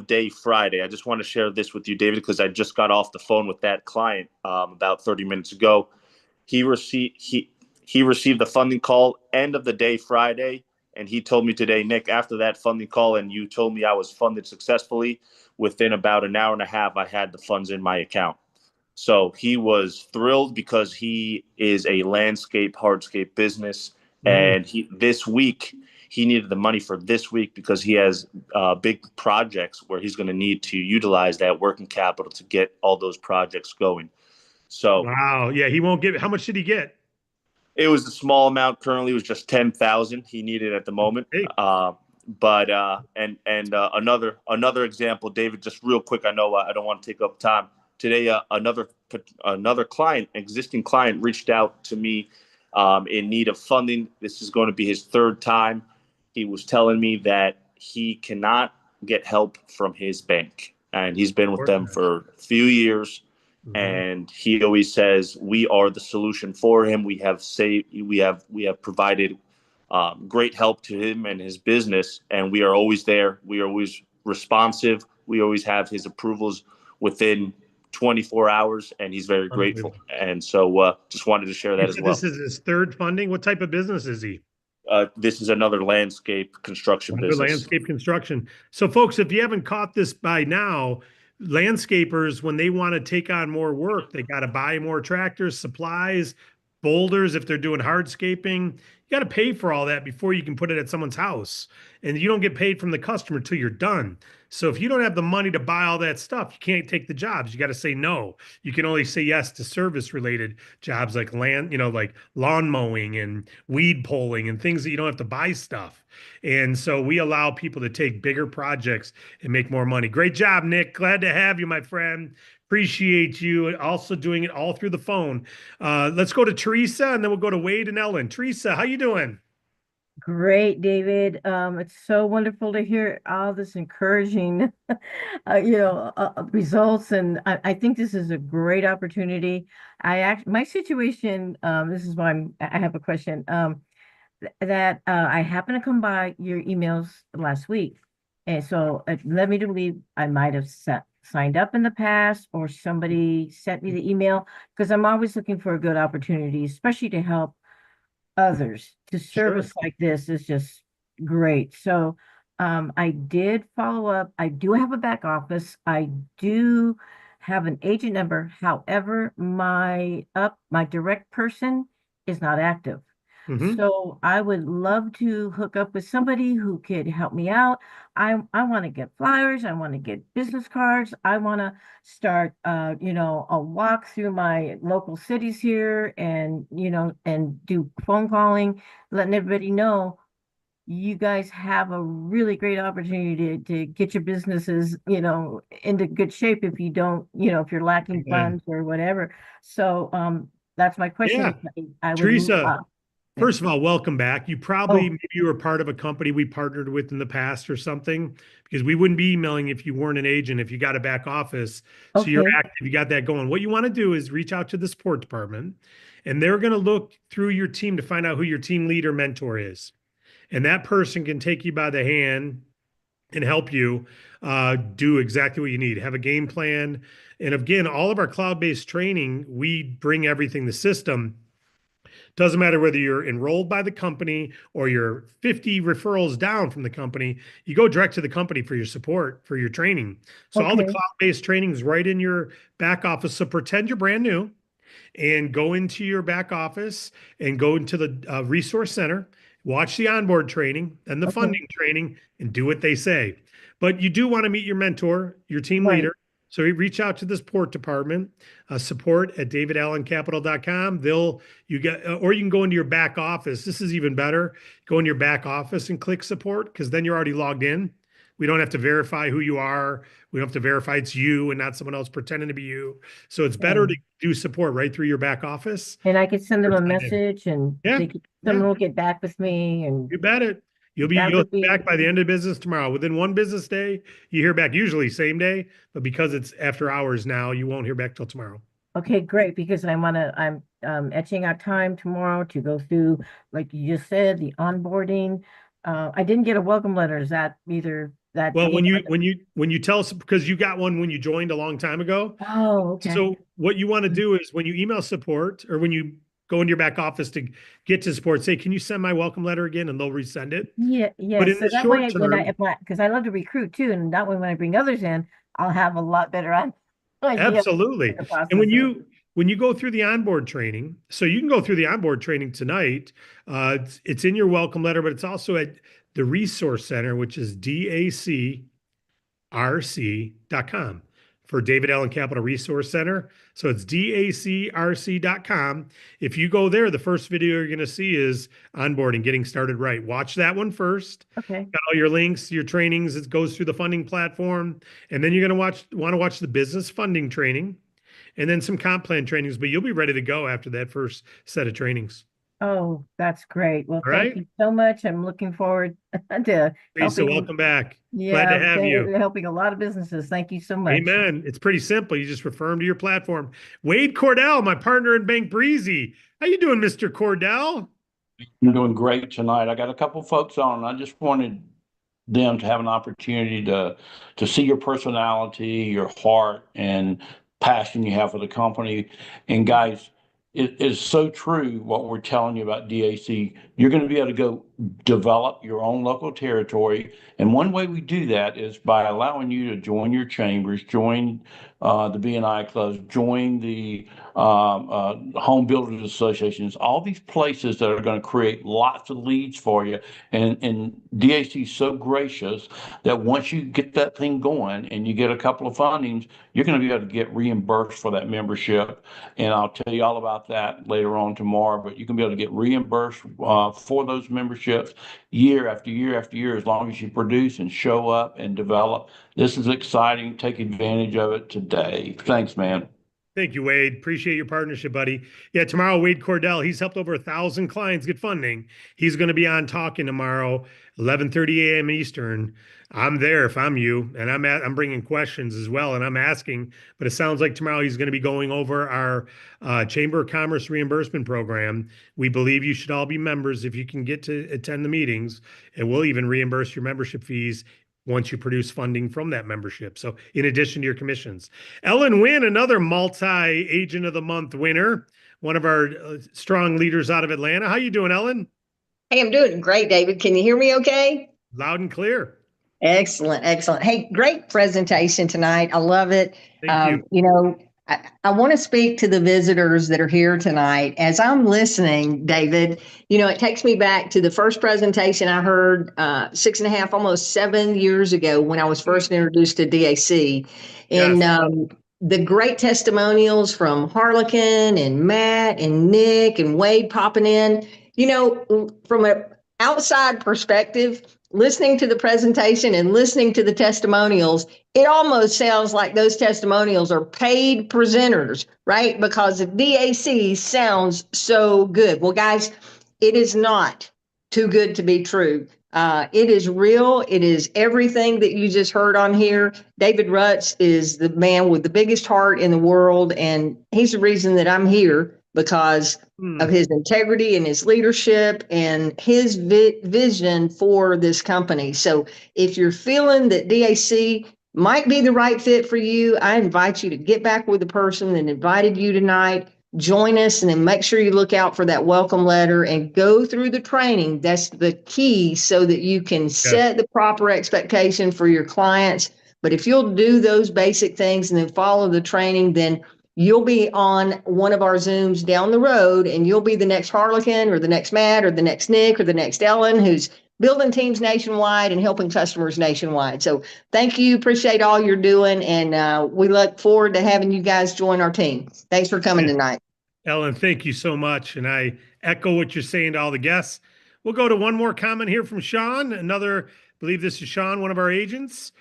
day Friday. I just want to share this with you, David, because I just got off the phone with that client about 30 minutes ago. He received the funding call end of the day Friday, and he told me today, Nick, after that funding call and you told me I was funded successfully, within about an hour and a half, I had the funds in my account. So he was thrilled because he is a hardscape business. And this week, he needed the money for this week because he has big projects where he's going to need to utilize that working capital to get all those projects going. So wow. Yeah, he won't give it. How much did he get? It was a small amount. Currently, it was just 10,000 he needed at the moment. Hey. But another example, David, just real quick. I know I don't want to take up time today. Another client, existing client, reached out to me in need of funding. This is going to be his third time. He was telling me that he cannot get help from his bank, and he's been with them for a few years. Mhm. And he always says we are the solution for him. We have provided great help to him and his business, and we are always there. We are always responsive. We always have his approvals within 24 hours, and he's very grateful. Unbelievable. And so just wanted to share that You as said well. this is his third funding. What type of business is he? This is another landscape construction Another business. landscape construction. So, folks, if you haven't caught this by now, landscapers, when they want to take on more work, they got to buy more tractors, supplies, boulders. If they're doing hardscaping, you got to pay for all that before you can put it at someone's house. And you don't get paid from the customer till you're done. So if you don't have the money to buy all that stuff, you can't take the jobs. You got to say no. You can only say yes to service related jobs like land, like lawn mowing and weed pulling and things that you don't have to buy stuff. And so we allow people to take bigger projects and make more money. Great job, Nick. Glad to have you, my friend. Appreciate you also doing it all through the phone. Let's go to Teresa and then we'll go to Wade and Ellen. Teresa, how you doing? Great, David. It's so wonderful to hear all this encouraging, results, and I think this is a great opportunity. My situation, this is why I have a question. That I happened to come by your emails last week, and so it led me to believe I might have signed up in the past, or somebody sent me the email, because I'm always looking for a good opportunity, especially to help others. To service like this is just great. So I did follow up. I do have a back office. I do have an agent number. However, my direct person is not active. Mhm. So I would love to hook up with somebody who could help me out. I want to get flyers. I want to get business cards. I want to start, a walk through my local cities here, and, and do phone calling, letting everybody know you guys have a really great opportunity to get your businesses, into good shape if you don't, if you're lacking funds or whatever. So that's my question. Yeah. I would Teresa, yeah. first of all, welcome back. Oh. Maybe you were part of a company we partnered with in the past or something, because we wouldn't be emailing if you weren't an agent, if you got a back office. So you're Okay. active, you got that going. What you want to do is reach out to the support department, and they're going to look through your team to find out who your team leader mentor is. And that person can take you by the hand and help you do exactly what you need. Have a game plan. And again, all of our cloud-based training, we bring everything, the system. Doesn't matter whether you're enrolled by the company or you're 50 referrals down from the company, you go direct to the company for your support, for your training. So all the Okay. cloud-based training is right in your back office. So pretend you're brand new and go into your back office and go into the resource center, watch the onboard training and the Okay. funding training, and do what they say. But you do want to meet your mentor, your team Right. leader. So you reach out to the support department, support at davidallencapital.com. Or you can go into your back office. This is even better. Go in your back office and click support, because then you're already logged in. We don't have to verify who you are. We don't have to verify it's you and not someone else pretending to be you. So it's better to do support right through your back office. And I could send them a First time in. message, and Yeah, someone yeah. will get back with me, and You bet it. You'll be back by the end of business tomorrow. Within one business day, you hear back, usually same day, but because it's after hours now, you won't hear back till tomorrow. Okay, great, because I'm etching out time tomorrow to go through, like you just said, the onboarding. I didn't get a welcome letter. Is that either that? Well, when you tell us, because you got one when you joined a long time ago. Oh, okay. So what you want to do is when you email support, or when you go into your back office to get to support, say, can you send my welcome letter again? And they'll resend it. Yeah, But in so the that short way, term, because I love to recruit too, and that way when I bring others in, I'll have a lot better idea of absolutely. the process. And when you go through the onboard training, so you can go through the onboard training tonight. It's in your welcome letter, but it's also at the resource center, which is dacrc.com for David Allen Capital Resource Center. So it's dacrc.com. If you go there, the first video you're going to see is onboarding, getting started right. Watch that one first. Okay. Got all your links, your trainings. It goes through the funding platform. And then you're going to want to watch the business funding training, and then some comp plan trainings, but you'll be ready to go after that first set of trainings. Oh, that's great. Well, All thank right. you so much. I'm looking forward to Lisa, helping. welcome back. Glad Yeah, to have you. helping a lot of businesses. Thank you so much. Amen. It's pretty simple. You just refer them to your platform. Wade Cordell, my partner in Bank Breezy. How you doing, Mr. Cordell? I'm doing great tonight. I got a couple folks on. I just wanted them to have an opportunity to see your personality, your heart, and passion you have for the company. And guys, it is so true what we're telling you about DAC. You're going to be able to go develop your own local territory. And one way we do that is by allowing you to join your chambers, join the BNI clubs, join the home builders associations, all these places that are going to create lots of leads for you. And DAC is so gracious that once you get that thing going and you get a couple of fundings, you're going to be able to get reimbursed for that membership. And I'll tell you all about that later on tomorrow, but you can be able to get reimbursed for those memberships year after year after year, as long as you produce and show up and develop. This is exciting. Take advantage of it today. Thanks, man. Thank you, Wade. Appreciate your partnership, buddy. Yeah, tomorrow, Wade Cordell, he's helped over 1,000 clients get funding. He's going to be on talking tomorrow, 11:30 a.m. Eastern. I'm there if I'm you, and I'm bringing questions as well, and I'm asking. But it sounds like tomorrow he's going to be going over our Chamber of Commerce reimbursement program. We believe you should all be members if you can get to attend the meetings, and we'll even reimburse your membership fees once you produce funding from that membership. So in addition to your commissions. Ellen Wynn, another multi-agent of the month winner, one of our strong leaders out of Atlanta. How you doing, Ellen? Hey, I'm doing great, David. Can you hear me okay? Loud and clear. Excellent, excellent. Hey, great presentation tonight. I love it. Thank you. I want to speak to the visitors that are here tonight. As I'm listening, David, it takes me back to the first presentation I heard 6.5, almost 7 years ago when I was first introduced to DAC. And Yes. The great testimonials from Harlequin and Matt and Nick and Wade popping in. From an outside perspective, listening to the presentation and listening to the testimonials, it almost sounds like those testimonials are paid presenters, right? Because the DAC sounds so good. Well, guys, it is not too good to be true. It is real. It is everything that you just heard on here. David Rutz is the man with the biggest heart in the world, and he's the reason that I'm here, because of his integrity and his leadership and his vision for this company. So if you're feeling that DAC might be the right fit for you, I invite you to get back with the person that invited you tonight, join us, and then make sure you look out for that welcome letter and go through the training. That's the key, so that you can set the proper expectation for your clients. But if you'll do those basic things and then follow the training, then you'll be on one of our Zooms down the road, and you'll be the next Harlequin or the next Matt or the next Nick or the next Ellen, who's building teams nationwide and helping customers nationwide. So thank you. Appreciate all you're doing. And we look forward to having you guys join our team. Thanks for coming tonight. Ellen, thank you so much. And I echo what you're saying to all the guests. We'll go to one more comment here from Sean. I believe this is Sean, one of our agents.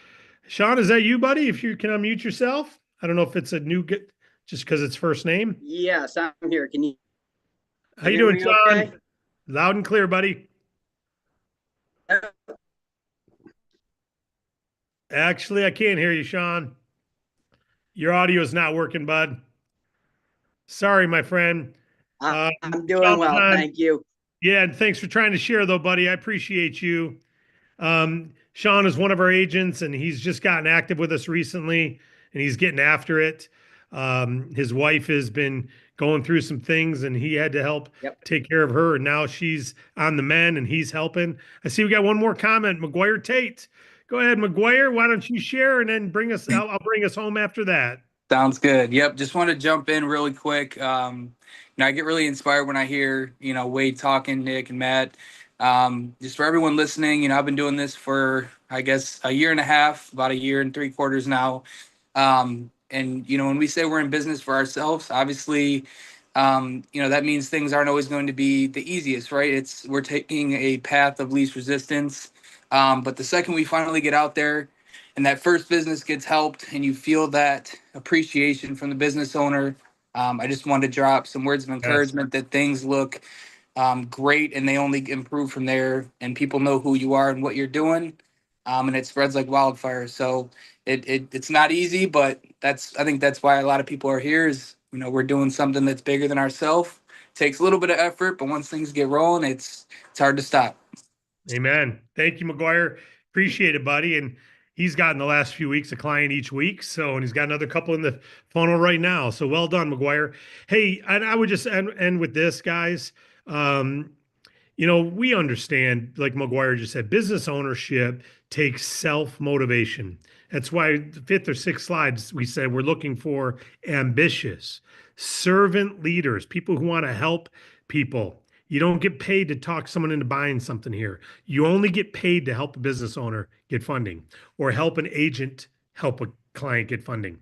Sean, is that you, buddy? If you can unmute yourself. I don't know if it's a new just because it's first name. Yes, I'm here. Can you? How you doing, Sean? Okay? Loud and clear, buddy. Actually, I can't hear you, Sean. Your audio is not working, bud. Sorry, my friend. I'm doing well, thank you. Yeah, and thanks for trying to share, though, buddy. I appreciate you. Sean is one of our agents, and he's just gotten active with us recently, and he's getting after it. His wife has been going through some things, and he had to help take care of her, and now she's on the mend, and he's helping. I see we got one more comment. McGuire Tate. Go ahead, McGuire. Why don't you share, and then I'll bring us home after that. Sounds good. Yep. Just want to jump in really quick. I get really inspired when I hear, Wade talking, Nick and Matt. Just for everyone listening, I've been doing this for, I guess, a year and a half, about 1 year and 3/4 now. And, when we say we're in business for ourselves, obviously, that means things aren't always going to be the easiest, right? We're taking a path of least resistance. But the second we finally get out there and that first business gets helped and you feel that appreciation from the business owner, I just wanted to drop some words of encouragement that things look great, and they only improve from there. And people know who you are and what you're doing, and it spreads like wildfire. So it's not easy, but I think that's why a lot of people are here. Is we're doing something that's bigger than ourselves. Takes a little bit of effort, but once things get rolling, it's hard to stop. Amen. Thank you, McGuire. Appreciate it, buddy. And he's gotten the last few weeks a client each week. So, and he's got another couple in the funnel right now. So well done, McGuire. Hey, and I would just end with this, guys. We understand, like McGuire just said, business ownership takes self-motivation. That's why the 5th or 6th slides, we said we're looking for ambitious, servant leaders, people who want to help people. You don't get paid to talk someone into buying something here. You only get paid to help a business owner get funding, or help an agent help a client get funding,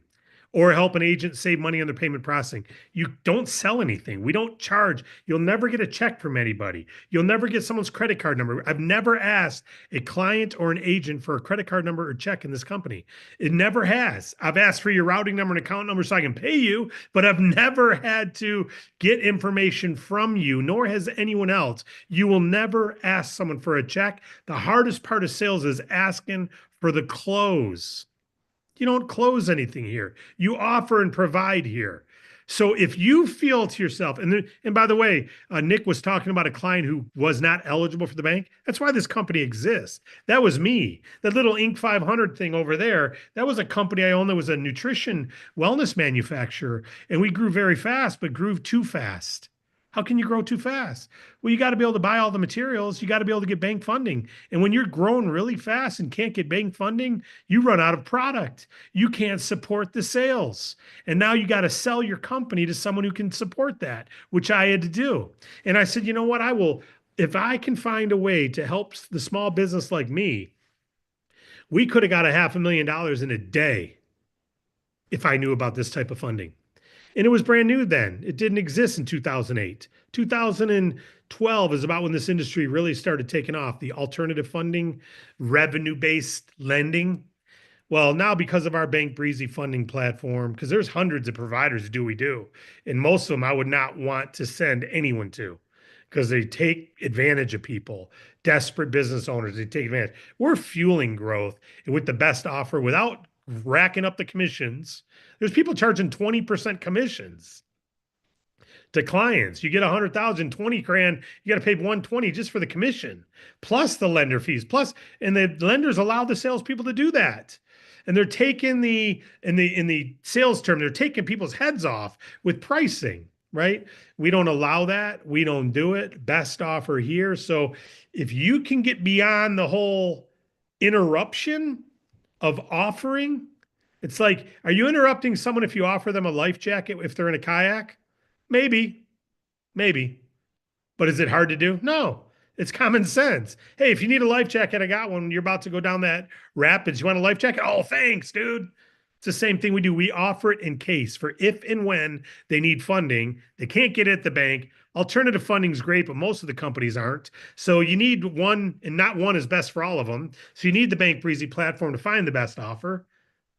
or help an agent save money on their payment processing. You don't sell anything. We don't charge. You'll never get a check from anybody. You'll never get someone's credit card number. I've never asked a client or an agent for a credit card number or check in this company. It never has. I've asked for your routing number and account number so I can pay you, but I've never had to get information from you, nor has anyone else. You will never ask someone for a check. The hardest part of sales is asking for the close. You don't close anything here. You offer and provide here. So if you feel to yourself, and by the way, Nick was talking about a client who was not eligible for the bank. That's why this company exists. That was me. That little Inc. 500 thing over there, that was a company I owned that was a nutrition wellness manufacturer. And we grew very fast, but grew too fast. How can you grow too fast? Well, you got to be able to buy all the materials. You got to be able to get bank funding. And when you're growing really fast and can't get bank funding, you run out of product. You can't support the sales. And now you got to sell your company to someone who can support that, which I had to do. And I said, you know what? If I can find a way to help the small business like me, we could have got $500,000 in a day if I knew about this type of funding. And it was brand new then. It didn't exist in 2008. 2012 is about when this industry really started taking off, the alternative funding, revenue-based lending. Well, now because of our Bank Breezy funding platform, because there's hundreds of providers who do what we do, and most of them I would not want to send anyone to, because they take advantage of people, desperate business owners, they take advantage. We're fueling growth with the best offer without racking up the commissions. There's people charging 20% commissions to clients. You get 100,000, 20 grand, you got to pay 120 just for the commission, plus the lender fees, and the lenders allow the salespeople to do that. And they're taking in the sales term, they're taking people's heads off with pricing, right? We don't allow that. We don't do it. Best offer here. So if you can get beyond the whole interruption of offering, it's like, are you interrupting someone if you offer them a life jacket if they're in a kayak? Maybe. But is it hard to do? No. It's common sense. Hey, if you need a life jacket, I got one. You're about to go down that rapids. You want a life jacket? Oh, thanks, dude. It's the same thing we do. We offer it in case for if and when they need funding. They can't get it at the bank. Alternative funding is great, but most of the companies aren't. So you need one, and not one is best for all of them. So you need the Bank Breezy platform to find the best offer.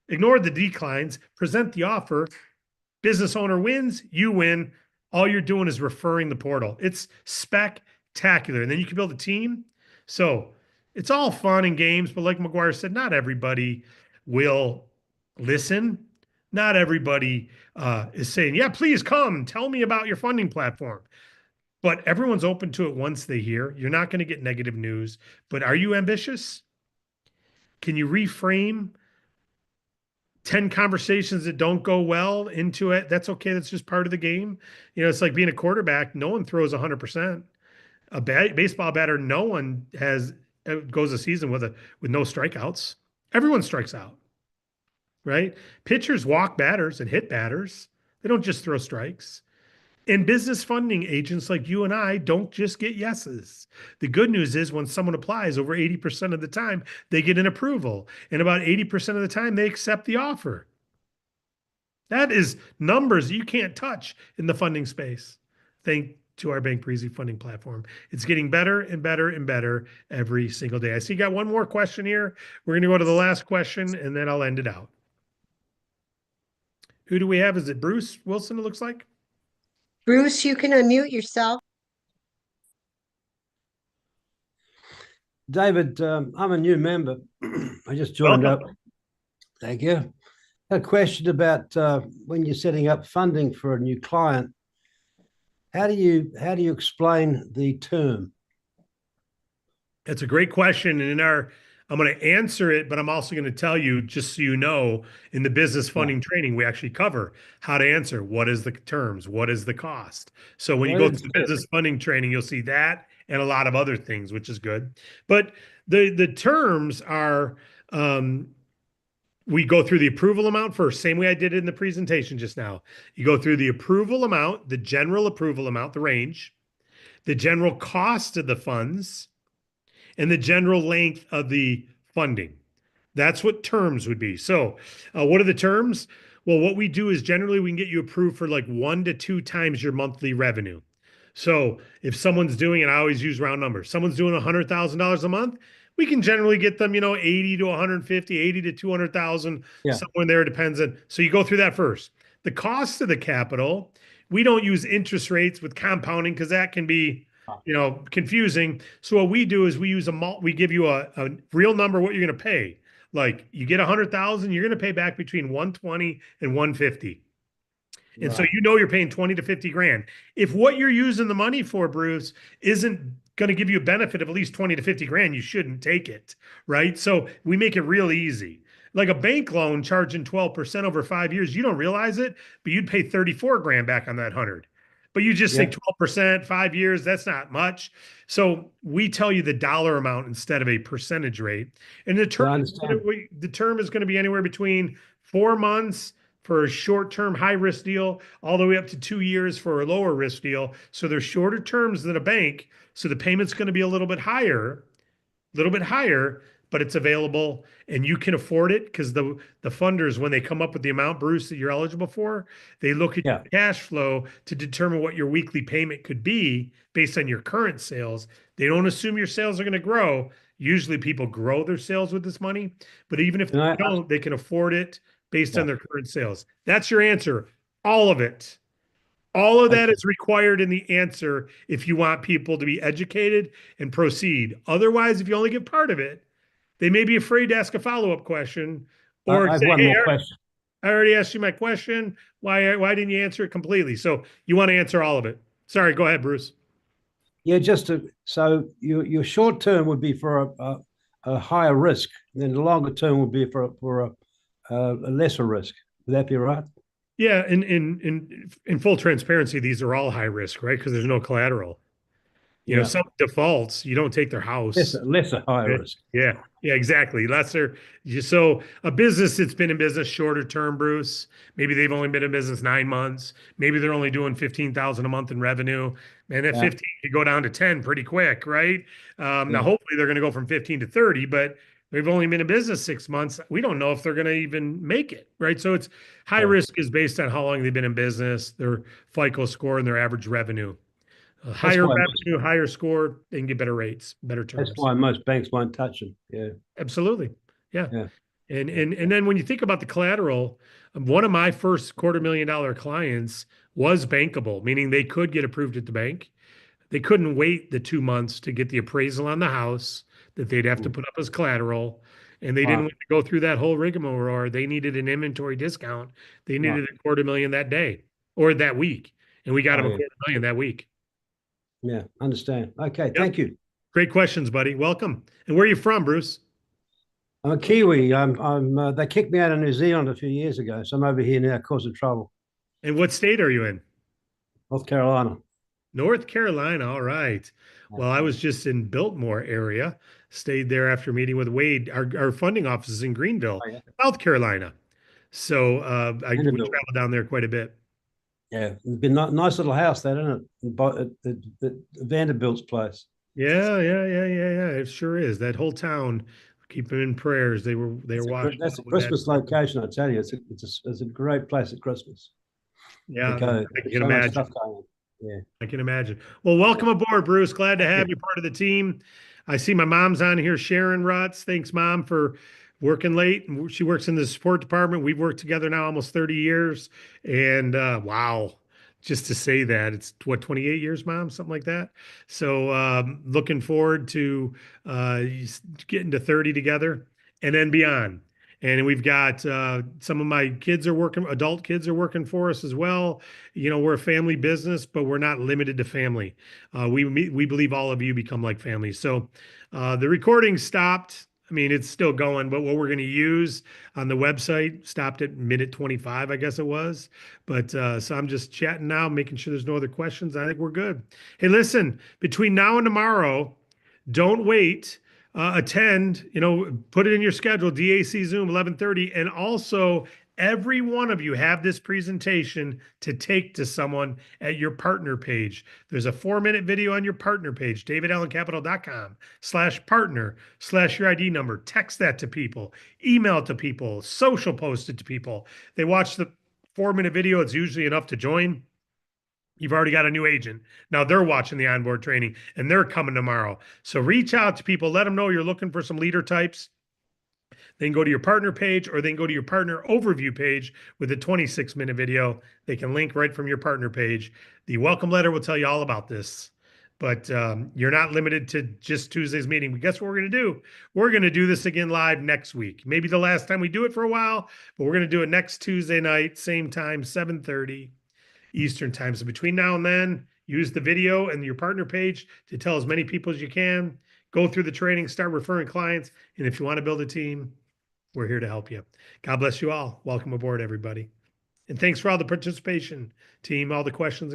Ignore the declines, present the offer. Business owner wins, you win. All you're doing is referring the portal. It's spectacular. And then you can build a team. So it's all fun and games, but like McGuire said, not everybody will listen. Not everybody is saying, yeah, please come, tell me about your funding platform. But everyone's open to it once they hear. You're not going to get negative news. But are you ambitious? Can you reframe 10 conversations that don't go well into it? That's okay. That's just part of the game. It's like being a quarterback. No one throws 100%. A baseball batter, no one goes a season with no strikeouts. Everyone strikes out, right? Pitchers walk batters and hit batters. They don't just throw strikes. And business funding agents like you and I don't just get yeses. The good news is when someone applies, over 80% of the time, they get an approval. And about 80% of the time, they accept the offer. That is numbers you can't touch in the funding space. Thanks to our Bank Breezy funding platform. It's getting better and better and better every single day. I see you got one more question here. We're going to go to the last question, and then I'll end it out. Who do we have? Is it Bruce Wilson, it looks like? Bruce, you can unmute yourself. David, I'm a new member. I just joined Welcome. up. Thank you. A question about when you're setting up funding for a new client. How do you explain the term? It's a great question. And I'm going to answer it, but I'm also going to tell you, just so you know, in the business funding training, we actually cover how to answer what is the terms, what is the cost. So when you go through the business funding training, you'll see that and a lot of other things, which is good. But the terms are, we go through the approval amount first, same way I did it in the presentation just now. You go through the approval amount, the general approval amount, the range, the general cost of the funds, and the general length of the funding. That's what terms would be. So, what are the terms? Well, what we do is generally we can get you approved for like 1 to 2 times your monthly revenue. So, if someone's doing, and I always use round numbers, someone's doing $100,000 a month, we can generally get them, 80 to 150, 80 to 200,000, somewhere in there. Depends on. So you go through that first. The cost of the capital, we don't use interest rates with compounding because that can be confusing. So what we do is we use we give you a real number, what you're going to pay. Like you get 100,000, you're going to pay back between 120 and 150. And so you're paying 20 to 50 grand. If what you're using the money for, Bruce, isn't going to give you a benefit of at least 20 to 50 grand, you shouldn't take it, right? So we make it real easy. Like a bank loan charging 12% over 5 years, you don't realize it, but you'd pay 34 grand back on that 100. But you just think 12%, 5 years, that's not much. So we tell you the dollar amount instead of a percentage rate. And the term is going to be anywhere between 4 months for a short-term high-risk deal, all the way up to 2 years for a lower risk deal. So they're shorter terms than a bank. So the payment's going to be a little bit higher, but it's available and you can afford it because the funders, when they come up with the amount, Bruce, that you're eligible for, they look at your cash flow to determine what your weekly payment could be based on your current sales. They don't assume your sales are going to grow. Usually people grow their sales with this money, but even if they don't, they can afford it based on their current sales. That's your answer. All of it. All of that is required in the answer if you want people to be educated and proceed. Otherwise, if you only give part of it, they may be afraid to ask a follow-up question or I have say, one more question. I already asked you my question. Why didn't you answer it completely? So you want to answer all of it. Sorry, go ahead, Bruce. Yeah, so your short term would be for a higher risk, and then the longer term would be for a lesser risk. Would that be right? Yeah, in full transparency, these are all high risk, right? Because there's no collateral. Some defaults, you don't take their house. Lesser high risk. Yeah, exactly. Lesser. So a business that's been in business shorter term, Bruce, maybe they've only been in business 9 months. Maybe they're only doing 15,000 a month in revenue. And that 15 could go down to 10 pretty quick, right? Now, hopefully they're going to go from 15 to 30, but they've only been in business 6 months. We don't know if they're going to even make it, right? So it's high risk is based on how long they've been in business, their FICO score, and their average revenue. Higher revenue, higher score, they can get better rates, better terms. That's why most banks won't touch them. Yeah, absolutely. Yeah. And then when you think about the collateral, one of my first $250,000 clients was bankable, meaning they could get approved at the bank. They couldn't wait the 2 months to get the appraisal on the house that they'd have to put up as collateral. And they didn't want to go through that whole rigmarole. They needed an inventory discount. They needed $250,000 that day or that week. And we got them $250,000 that week. Yeah, understand. Okay, thank you. Great questions, buddy. Welcome. And where are you from, Bruce? I'm a Kiwi. They kicked me out of New Zealand a few years ago, so I'm over here now, causing trouble. And what state are you in? North Carolina. North Carolina. All right. Well, I was just in Biltmore area. Stayed there after meeting with Wade. Our funding office is in Greenville, South Carolina. So we travel down there quite a bit. Yeah, it's been a nice little house, that, isn't it? The Vanderbilt's place. Yeah. It sure is. That whole town, keep them in prayers. They were watching. That's a Christmas location, I tell you. It's a great place at Christmas. Yeah, I can imagine. Yeah, I can imagine. Well, welcome aboard, Bruce. Glad to have you part of the team. I see my mom's on here, Sharon Rutz. Thanks, Mom, for working late. She works in the support department. We've worked together now almost 30 years. And wow, just to say that. It's what, 28 years, Mom, something like that. So looking forward to getting to 30 together and then beyond. And we've got some of my kids are working, adult kids are working for us as well. You know, we're a family business, but we're not limited to family. We believe all of you become like family. So the recording stopped. I mean, it's still going, but what we're going to use on the website stopped at minute 25, I guess it was. But so I'm just chatting now, making sure there's no other questions. I think we're good. Hey, listen, between now and tomorrow, don't wait. Attend, you know, put it in your schedule, DAC Zoom 11:30. And also, every one of you have this presentation to take to someone at your partner page. There's a 4-minute video on your partner page, davidallencapital.com/partner/your ID number. Text that to people, email it to people, social post it to people. They watch the 4-minute video. It's usually enough to join. You've already got a new agent. Now they're watching the onboard training and they're coming tomorrow. So reach out to people, let them know you're looking for some leader types. They can go to your partner page or they can go to your partner overview page with a 26-minute video. They can link right from your partner page. The welcome letter will tell you all about this, but you're not limited to just Tuesday's meeting. But guess what we're going to do? We're going to do this again live next week. Maybe the last time we do it for a while, but we're going to do it next Tuesday night, same time, 7:30. Eastern time. So between now and then, use the video and your partner page to tell as many people as you can. Go through the training, start referring clients. And if you want to build a team, we're here to help you. God bless you all. Welcome aboard, everybody. And thanks for all the participation, team, all the questions.